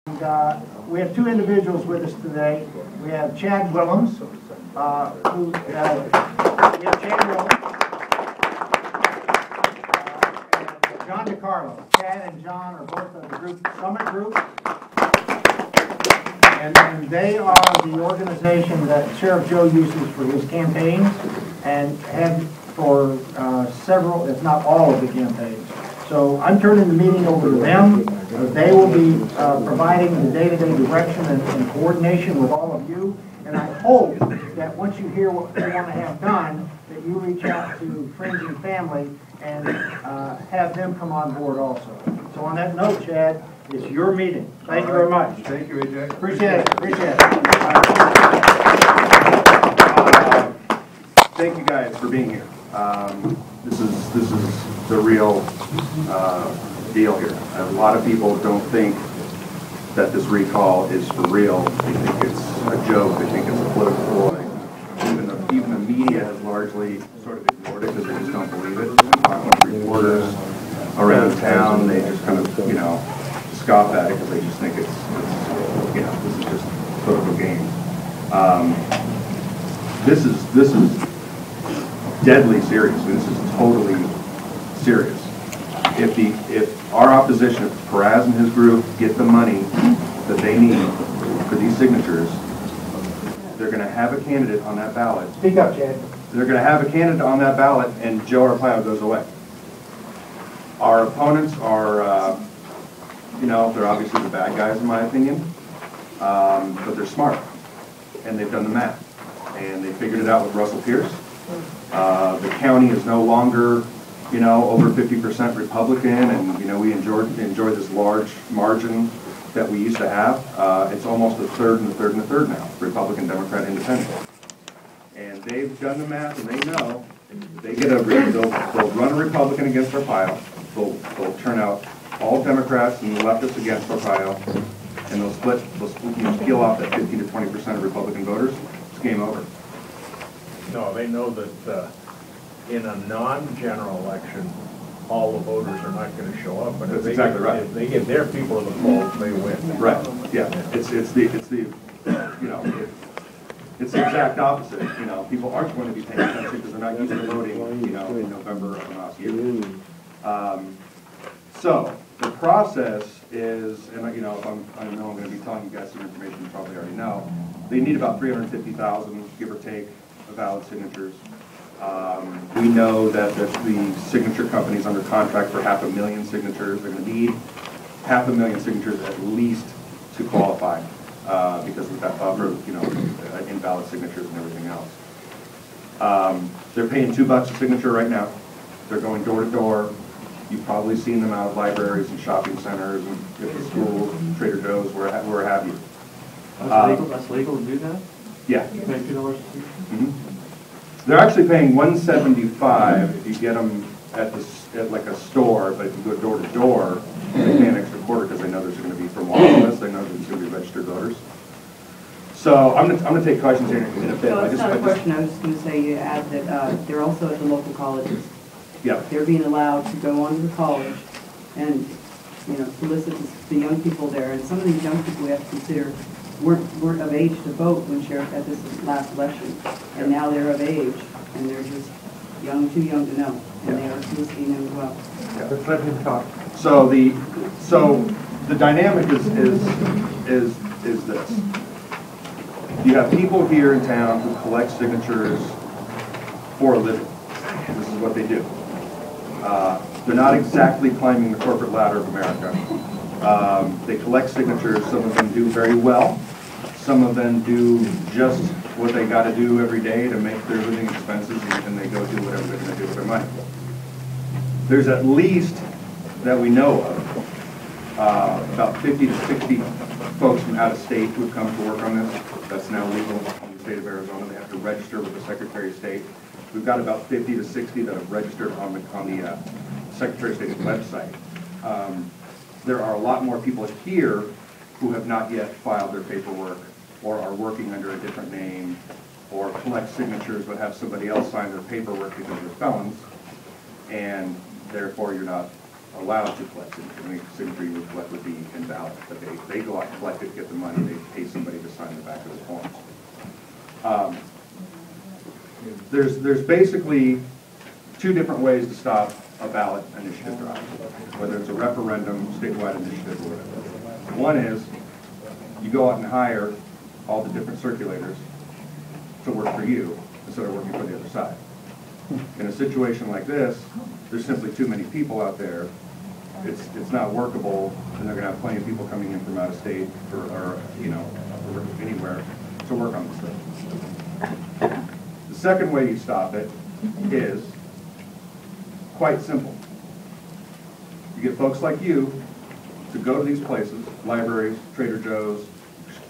We have two individuals with us today. We have Chad Willems, we have Chad Willems, and John Decarlo. Chad and John are both of the group, Summit Group, and they are the organization that Sheriff Joe uses for his campaigns and have for several, if not all, of the campaigns. So I'm turning the meeting over to them. They will be providing the day-to-day direction and coordination with all of you. And I hope that once you hear what they want to have done, that you reach out to friends and family and have them come on board also. So on that note, Chad, it's your meeting. Thank you very much. Thank you, AJ. Appreciate it. Appreciate it. Thank you guys for being here. This is the real deal here. A lot of people don't think that this recall is for real. They think it's a joke. They think it's a political ploy. Even the media has largely sort of ignored it because they just don't believe it. Talking to reporters around town, they just kind of, scoff at it because they just think it's this is just political games. This is deadly serious. This is totally serious. If our opposition, if Perez and his group get the money that they need for these signatures, they're going to have a candidate on that ballot. Speak up, Chad. They're going to have a candidate on that ballot, and Joe Arpaio goes away. Our opponents are, they're obviously the bad guys in my opinion, but they're smart, and they've done the math, and they figured it out with Russell Pierce. The county is no longer, over 50% Republican, and we enjoy this large margin that we used to have. It's almost a third and a third and a third now, Republican, Democrat, Independent. And they've done the math, and they know they get they'll run a Republican against Arpaio. They'll turn out all Democrats and leftists against Arpaio, and they'll peel off that 15 to 20% of Republican voters. It's game over. No, they know that in a non-general election, all the voters are not going to show up. But that's exactly right. If they get their people to the polls, they win. Right. Yeah. It's the it's the exact opposite. People aren't going to be paying attention because they're not used to voting. In November of last year. So the process is, and I know I'm going to be telling you guys some information you probably already know. They need about 350,000, give or take, valid signatures. We know that the signature company's under contract for 500,000 signatures. They're going to need 500,000 signatures at least to qualify because of that invalid signatures and everything else. They're paying $2 a signature right now. They're going door to door. You've probably seen them out of libraries and shopping centers and at the schools, Trader Joe's, where have you. That's legal to do that? Yeah. You pay $2 a signature? They're actually paying $175 if you get them at like a store, but if you go door to door, they pay an extra quarter because they know there's going to be from all of us. They know there's going to be registered voters. So I'm going to take questions here in a bit. So it's not a question. I was just going to say you add that they're also at the local colleges. Yeah. They're being allowed to go on to the college and solicit the young people there. And some of these young people we have to consider weren't of age to vote when Sheriff had this last election, and now they're of age, and they're just too young to know, and they are soliciting them as well. Yeah. Let him talk. So the dynamic is this: you have people here in town who collect signatures for a living. This is what they do. They're not exactly climbing the corporate ladder of America. They collect signatures. Some of them do very well. Some of them do just what they got to do every day to make their living expenses, and they go do whatever they're going to do with their money. There's at least, that we know of, about 50 to 60 folks from out of state who have come to work on this. That's now legal in the state of Arizona. They have to register with the Secretary of State. We've got about 50 to 60 that have registered on the Secretary of State's website. There are a lot more people here who have not yet filed their paperwork or are working under a different name or collect signatures but have somebody else sign their paperwork because they're felons, and therefore you're not allowed to collect signatures. Any signature you would collect would be invalid, but they go out and collect it, get the money, they pay somebody to sign the back of the forms. There's basically two different ways to stop a ballot initiative drive, whether it's a referendum, statewide initiative, or whatever. One is you go out and hire all the different circulators to work for you instead of working for the other side. In a situation like this, there's simply too many people out there. It's not workable, and they're going to have plenty of people coming in from out of state or anywhere to work on this thing. The second way you stop it is quite simple. You get folks like you to go to these places, libraries, Trader Joe's,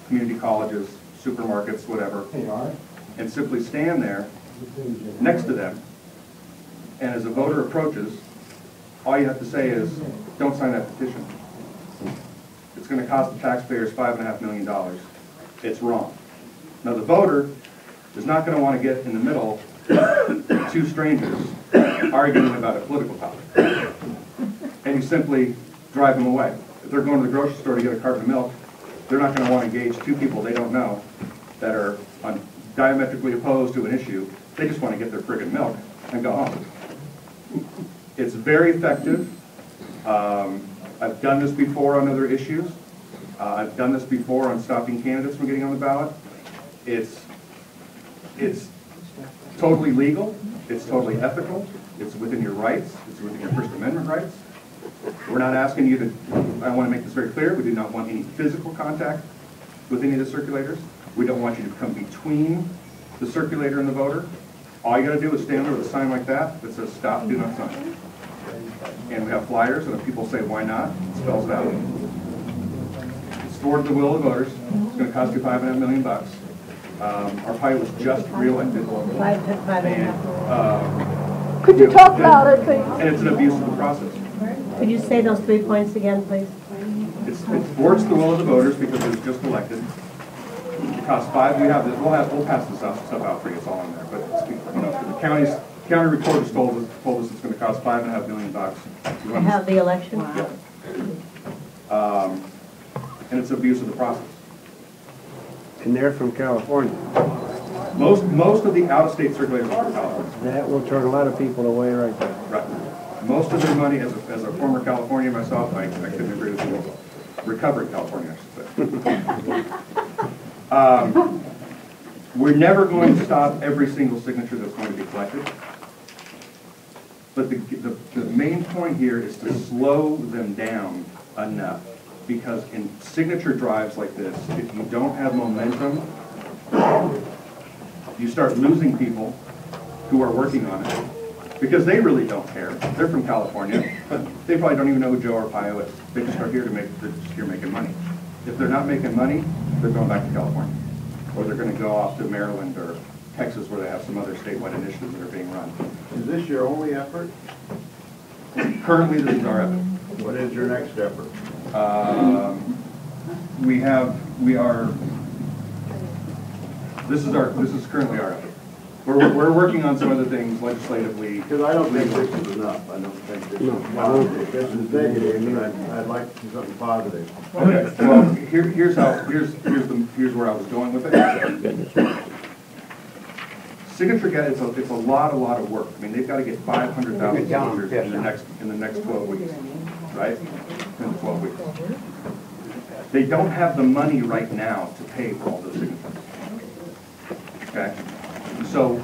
community colleges, supermarkets, whatever, and simply stand there next to them, and as a voter approaches, all you have to say is, don't sign that petition. It's going to cost the taxpayers $5.5 million. It's wrong. Now the voter is not going to want to get in the middle of two strangers arguing about a political topic. And you simply drive them away. If they're going to the grocery store to get a carton of milk, they're not going to want to engage two people they don't know that are diametrically opposed to an issue. They just want to get their friggin' milk and go home. It's very effective. I've done this before on other issues. I've done this before on stopping candidates from getting on the ballot. It's totally legal. It's totally ethical. It's within your rights. It's within your First Amendment rights. We're not asking you to, I want to make this very clear, we do not want any physical contact with any of the circulators. We don't want you to come between the circulator and the voter. All you got to do is stand there with a sign like that that says stop, do not sign. And we have flyers, and if people say why not, it spells it out. It's toward the will of the voters. It's going to cost you $5.5 million. Arpaio was just reelected. Could you talk louder, please? And it's an abuse of the process. Could you say those 3 points again, please? It thwarts the will of the voters because it was just elected. It costs we'll pass this stuff out for you. It's all in there. But the county recorder told us it's going to cost $5.5 million. To have the election? Wow. Yeah. And it's abuse of the process. And they're from California. Most of the out-of-state circulators are from California. That will turn a lot of people away right there. Right. Most of their money, as a former Californian myself, I couldn't agree with you. Recovering California, I should say. We're never going to stop every single signature that's going to be collected. But the main point here is to slow them down enough. Because in signature drives like this, if you don't have momentum, you start losing people who are working on it. Because they really don't care. They're from California, but they probably don't even know who Joe Arpaio is. They just are here they're just here making money. If they're not making money, they're going back to California. Or they're going to go off to Maryland or Texas where they have some other statewide initiatives that are being run. Is this your only effort? Currently, this is our effort. What is your next effort? This is currently our effort. We're working on some other things legislatively. Because I don't think this is enough. I don't think this is positive. This is negative, and I'd like to see something positive. Okay. Well, here's where I was going with it. Signature get it's a lot of work. I mean, they've got to get 500,000 signatures in the next 12 weeks, right? In 12 weeks. They don't have the money right now to pay for all those signatures. Okay. So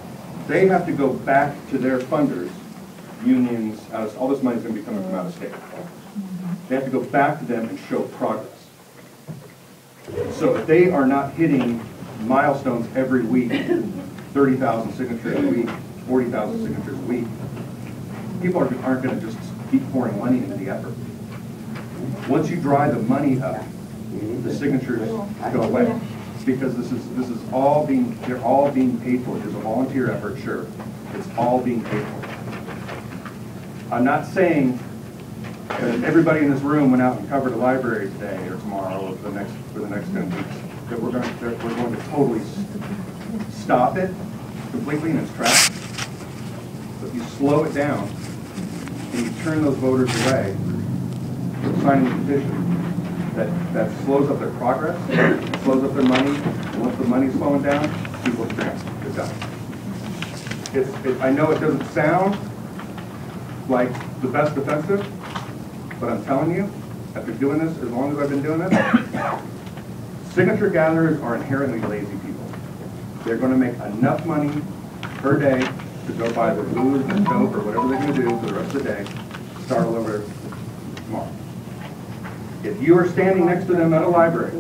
they have to go back to their funders, unions, all this money is going to be coming from out of state. They have to go back to them and show progress. So if they are not hitting milestones every week, 30,000 signatures a week, 40,000 signatures a week, people aren't going to just keep pouring money into the effort. Once you dry the money up, the signatures go away. Because this is all they're all being paid for. There's a volunteer effort, sure. It's all being paid for. I'm not saying that if everybody in this room went out and covered a library today or tomorrow or for the next 10 weeks, that we're going to totally stop it completely in its tracks. But if you slow it down and you turn those voters away, signing the petition. That slows up their progress, slows up their money, and once the money's slowing down, people transfer. It's done. I know it doesn't sound like the best defensive, but I'm telling you, after doing this as long as I've been doing this, signature gatherers are inherently lazy people. They're going to make enough money per day to go buy the booze and dope or whatever they're going to do for the rest of the day, start all over tomorrow. If you are standing next to them at a library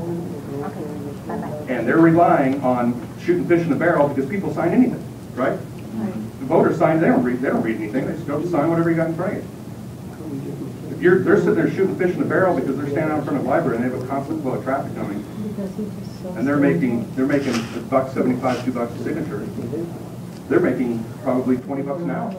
and they're relying on shooting fish in a barrel because people sign anything, right? The voters sign, they don't read anything, they just go sign whatever you got in front of you. If they're sitting there shooting fish in a barrel because they're standing out in front of a library and they have a constant flow of traffic coming, and they're making $1.75, $2 a signature, they're making probably $20 an hour.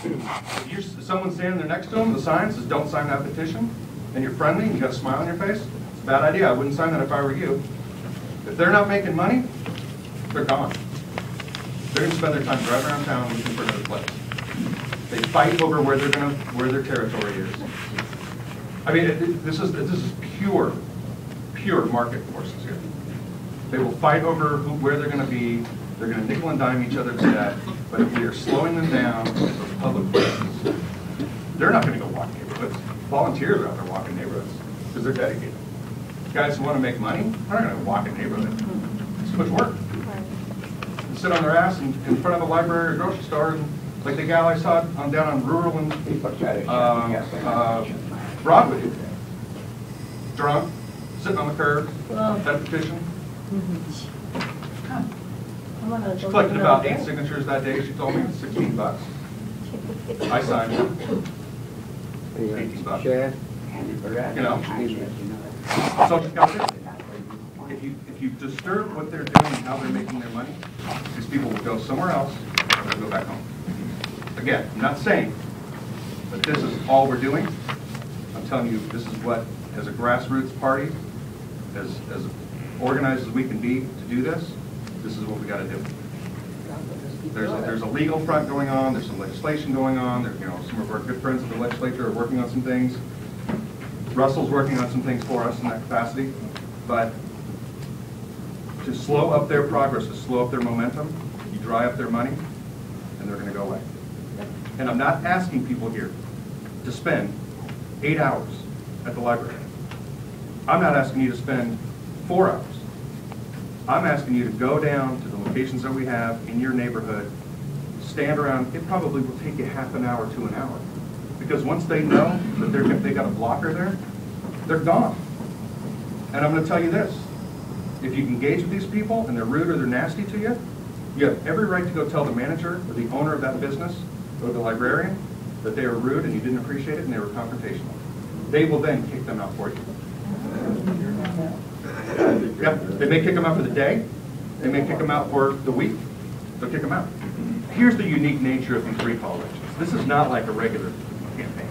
If someone's standing there next to them, the sign says, "Don't sign that petition," and you're friendly and you got a smile on your face, it's a bad idea. I wouldn't sign that if I were you. If they're not making money, they're gone. They're going to spend their time driving around town looking for another place. They fight over where their territory is. I mean, this is pure market forces here. They will fight over where they're going to be. They're going to nickel and dime each other to death. But if we are slowing them down at those public places, they're not going to go walk neighborhoods. Volunteers are out there walking neighborhoods because they're dedicated. Guys who want to make money, they're not going to walk a neighborhood. It's too much work. They sit on their ass in front of a library or grocery store, and like the gal I saw down on Rural and Broadway, drunk, sitting on the curb, had a petition. She collected about 8 signatures that day. She told me it's $16. I signed it. $18. Chad? You know. So she's got it. If you disturb what they're doing and how they're making their money, these people will go somewhere else or they'll go back home. Again, I'm not saying that this is all we're doing. I'm telling you, this is what, as a grassroots party, as organized as we can be to do this, this is what we got to do. There's a legal front going on. There's some legislation going on. There, some of our good friends at the legislature are working on some things. Russell's working on some things for us in that capacity. But to slow up their progress, to slow up their momentum, you dry up their money, and they're going to go away. And I'm not asking people here to spend 8 hours at the library. I'm not asking you to spend 4 hours. I'm asking you to go down to the locations that we have in your neighborhood, stand around. It probably will take you half an hour to an hour. Because once they know that they got a blocker there, they're gone. And I'm going to tell you this. If you engage with these people and they're rude or they're nasty to you, you have every right to go tell the manager or the owner of that business or the librarian that they were rude and you didn't appreciate it and they were confrontational. They will then kick them out for you. Yep, they may kick them out for the day. They may kick them out for the week. They'll kick them out. Here's the unique nature of these recall elections. This is not like a regular campaign.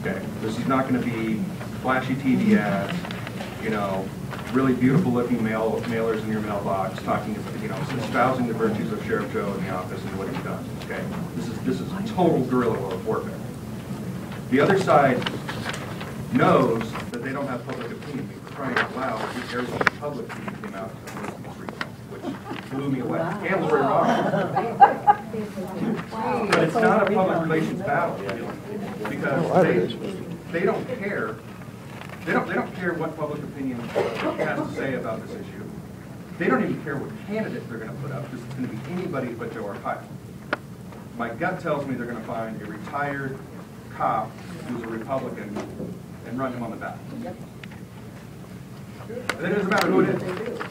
Okay, this is not going to be flashy TV ads, really beautiful looking mailers in your mailbox talking, espousing the virtues of Sheriff Joe in the office and what he's done. Okay, this is total guerrilla warfare. The other side knows that they don't have public opinion. Crying out loud, there's a public opinion came out of this recall, which blew me away. And Lori Ross. But it's not a public relations battle because they don't care. They don't care what public opinion has to say about this issue. They don't even care what candidate they're going to put up. This is going to be anybody but Joe Arpaio. My gut tells me they're going to find a retired cop who's a Republican and run him on the ballot. And it doesn't matter who it is.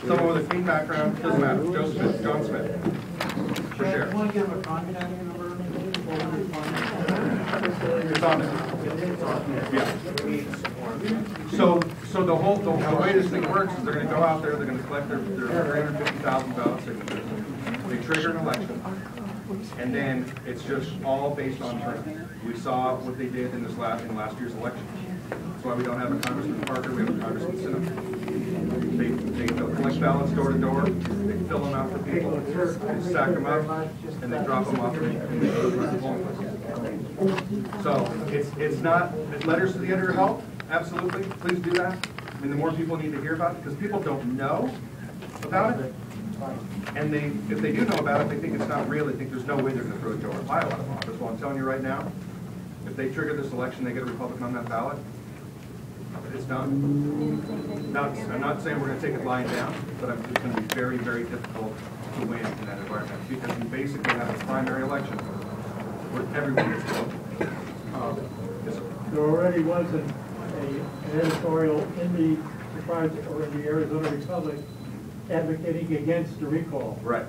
Someone with a clean background, doesn't matter. Joe Smith, John Smith, for sure. Want to give a contact number? It's on there. Yeah. So the way this thing works is they're going to go out there, they're going to collect their 350,000 ballot signatures. They trigger an election, and then it's just all based on turnout. We saw what they did in last year's election. That's why we don't have a Congressman Parker, we have a Congressman Sinema. They collect ballots door to door, they fill them out for people, they stack them up, and they drop them off in the polling place. So it's not, letters to the editor help, absolutely, please do that. I mean, the more people need to hear about it, because people don't know about it. And if they do know about it, they think it's not real, they think there's no way they're gonna throw Joe Arpaio out of office. Well, I'm telling you right now, if they trigger this election, they get a Republican on that ballot, it's done. I'm not saying we're gonna take it lying down, but it's gonna be very, very difficult to win in that environment, because you basically have a primary election where everyone gets to vote. Yes, sir. There already was an editorial in the Arizona Republic advocating against the recall. Right.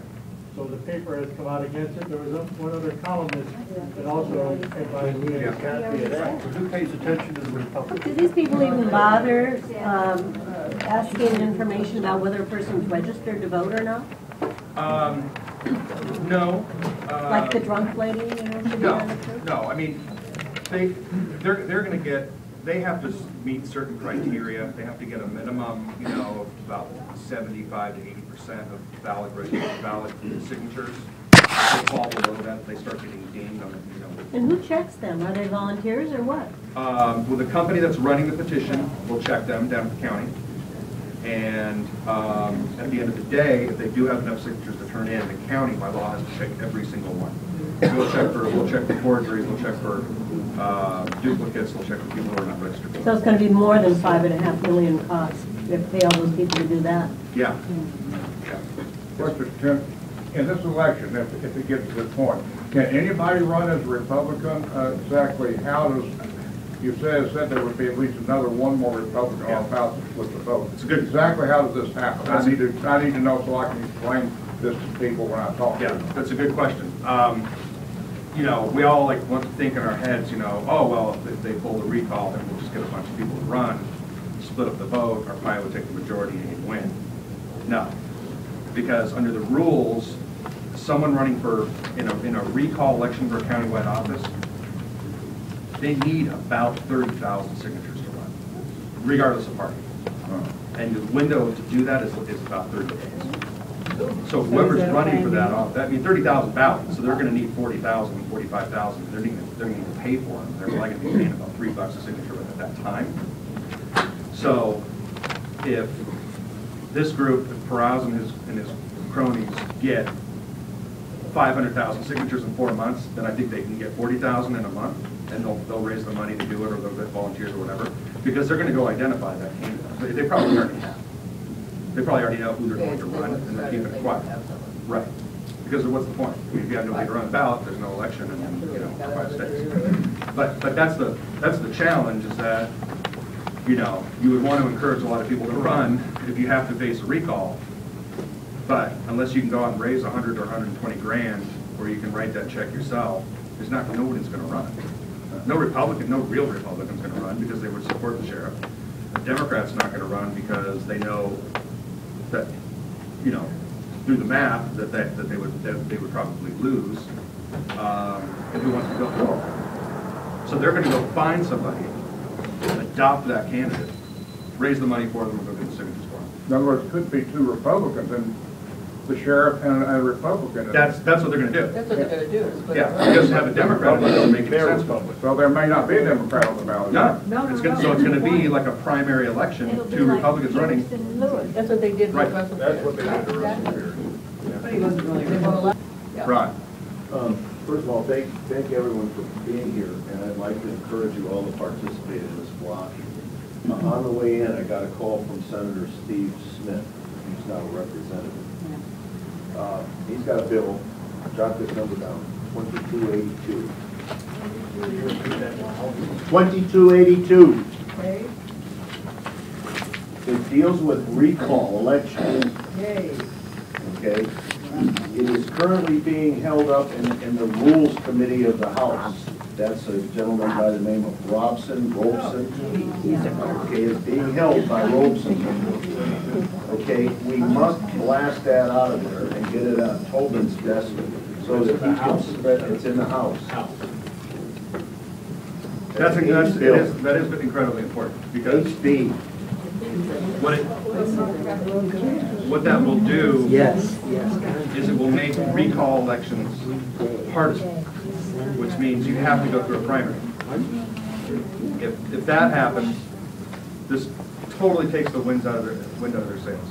So the paper has come out against it. There was one other columnist that also advised me to copy of that. Who pays attention to the Republic? Do these people even bother asking information about whether a person's registered to vote or not? No. Like the drunk lady, you know? should be on the truth? No, I mean, they're gonna get, they have to meet certain criteria. They have to get a minimum, you know, of about 75 to 80% of valid signatures. If they fall below that, they start getting dinged on it, you know. And who checks them? Are they volunteers or what? Well, the company that's running the petition will check them down at the county. And at the end of the day, if they do have enough signatures to turn in, the county, by law, has to check every single one. We'll check for forgeries, we'll check for duplicates, we'll check for people who are not registered. So it's going to be more than $5.5 million cost. You have to pay all those people to do that. Yeah. Question, Tim, in this election, if it gets to this point, can anybody run as a Republican? Exactly how does, you said there would be at least one more Republican on the ballot with the vote. It's good. Exactly how does this happen? I need to know so I can explain this to people when I talk to them. Yeah, that's a good question. You know, we all like want to think in our heads, you know, oh, well, if they pull the recall, then we'll just get a bunch of people to run, split up the vote, Arpaio would take the majority and he'd win. No, because under the rules, someone running for, in a recall election for a countywide office, they need about 30,000 signatures to run, regardless of party. And the window to do that is about 30 days. So whoever's running for that, I mean, 30,000 ballots, so they're going to need 40,000, 45,000. They're going to need to pay for them. They're likely to be paying about $3 a signature at that time. So if this group, if Peraz and his cronies get 500,000 signatures in 4 months, then I think they can get 40,000 in a month, and they'll raise the money to do it, or they'll get volunteers or whatever, because they're going to go identify that candidate. They probably already have. They probably already know who they're going to run, and they're keeping it quiet. Right. Because what's the point? I mean, if you have nobody to run the ballot, there's no election, and then, you know, 5 states. But that's the challenge, is that, you know, you would want to encourage a lot of people to run if you have to face a recall. But unless you can go out and raise 100 or 120 grand, or you can write that check yourself, nobody's going to run. No real Republican's going to run because they would support the sheriff. The Democrat's not going to run because they know that, you know, through the math that they would probably lose if who wants to go forward. So they're going to go find somebody, adopt that candidate, raise the money for them, and go get the signatures for them. In other words, it could be 2 Republicans and the sheriff and a Republican. That's what they're going to do. That's what they're going to do. Is put it Yeah, because to have a Democrat doesn't make any sense. So there may not be a Democrat on the ballot. No, so it's going to be like a primary election, 2 Republicans running. That's what they did. Right. That's what they did to Russell here. But he wasn't really. They won't allow. Yeah. Right. First of all, thank everyone for being here, and I'd like to encourage you all to participate in this block. On the way in, I got a call from Senator Steve Smith, who's now a representative. He's got a bill, jot this number down, 2282. 2282. Okay. It deals with recall elections. Yay. Okay? It is currently being held up in the Rules Committee of the House. That's a gentleman by the name of Robeson. Okay, it's being held by Robeson. Okay, we must blast that out of there and get it on Tobin's desk so that he can spread, it's in the House. That is incredibly important, because HB. What that will do is it will make recall elections partisan. which means you have to go through a primary. If that happens, this totally takes the wind out of their sails.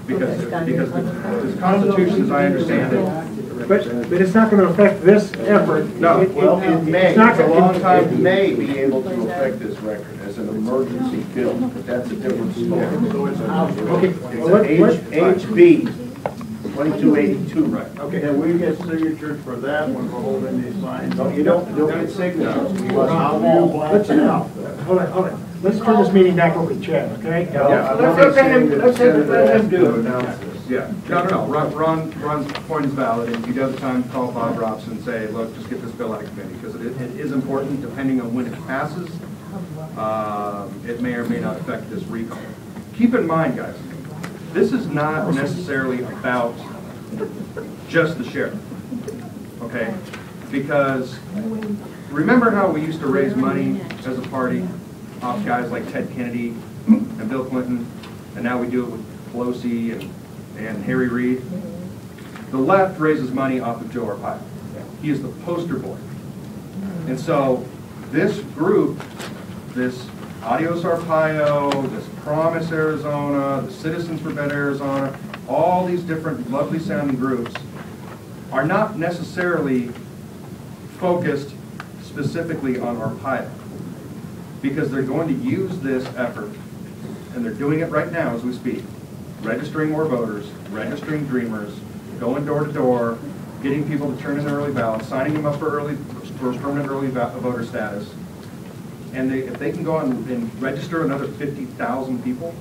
Because the Constitution, as I understand it, But it's not going to affect this effort. no, Well, it may, It's not for a long gonna- time, it may be able to affect this record as an emergency bill, but that's a different story. Okay, well, It's HB 2282. right. okay. Can we get signatures for that when we're holding these signs? No, you don't get signatures. Because how Let's, long? hold on. Let's turn this meeting back over to Chad, okay? Yeah. Let's let him do it. Yeah, no. Ron's point is valid, and if you have the time to call Bob Robson and say, look, just get this bill out of committee, because it is important, depending on when it passes, it may or may not affect this recall. Keep in mind, guys, this is not necessarily about just the sheriff, okay? Because remember how we used to raise money as a party off guys like Ted Kennedy and Bill Clinton, and now we do it with Pelosi and Harry Reid? The left raises money off of Joe Arpaio. He is the poster boy. And so this group, this Adios Arpaio, this Promise Arizona, the Citizens for Better Arizona, all these different lovely sounding groups are not necessarily focused specifically on Arpaio, because they're going to use this effort, and they're doing it right now as we speak, registering more voters, registering dreamers, going door to door, getting people to turn in their early ballots, signing them up for permanent early voter status. And if they can go out and register another 50,000 people,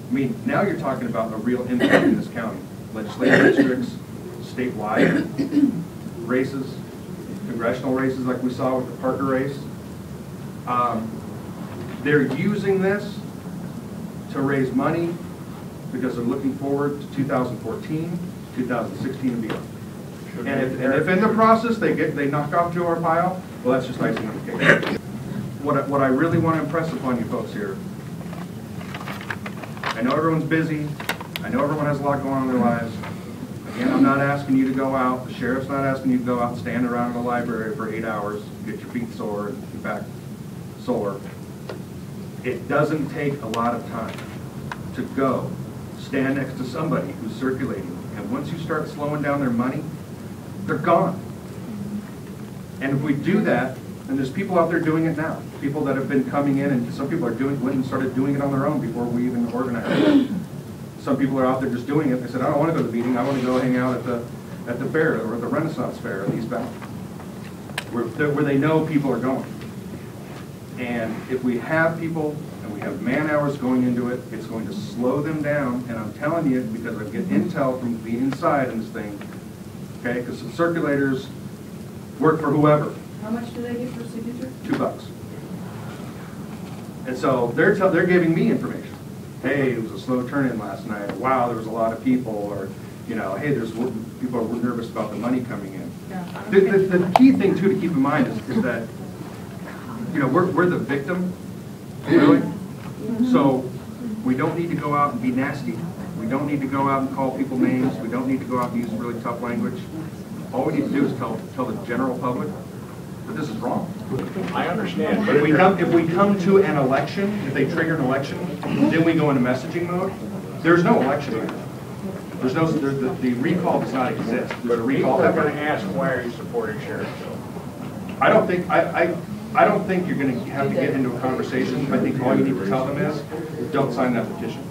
I mean, now you're talking about a real impact in this county. Legislative districts, statewide races, congressional races like we saw with the Parker race. They're using this to raise money because they're looking forward to 2014, 2016, and beyond. And if in the process they knock off Joe Arpaio, well, that's just icing on the cake. What I really want to impress upon you folks here, I know everyone's busy, I know everyone has a lot going on in their lives. Again, I'm not asking you to go out, the sheriff's not asking you to go out and stand around in the library for 8 hours, get your feet sore and your back sore. It doesn't take a lot of time to go stand next to somebody who's circulating, and once you start slowing down their money, they're gone. And if we do that, and there's people out there doing it now, people that have been coming in, and some people are went and started doing it on their own before we even organized it. Some people are out there just doing it. They said, I don't want to go to the meeting, I want to go hang out at the fair, or the Renaissance Fair in East Valley, where they know people are going. And if we have people and we have man hours going into it, it's going to slow them down. And I'm telling you, because I get intel from the inside in this thing, okay, because the circulators work for whoever. How much do they get for signature? $2. And so they're giving me information. Hey, it was a slow turn-in last night. Wow, there was a lot of people. Or, you know, hey, people are nervous about the money coming in. Yeah. The key thing, too, to keep in mind is that, you know, we're the victim, really. So we don't need to go out and be nasty. We don't need to go out and call people names. We don't need to go out and use really tough language. All we need to do is tell the general public that this is wrong. I understand, but If we come to an election, if they trigger an election, then we go into messaging mode. There's no election here. The recall does not exist. There's a recall people are going effort. to ask, why are you supporting Sheriff Joe? I don't think you're going to have to get into a conversation. I think all you need to tell them is, don't sign that petition.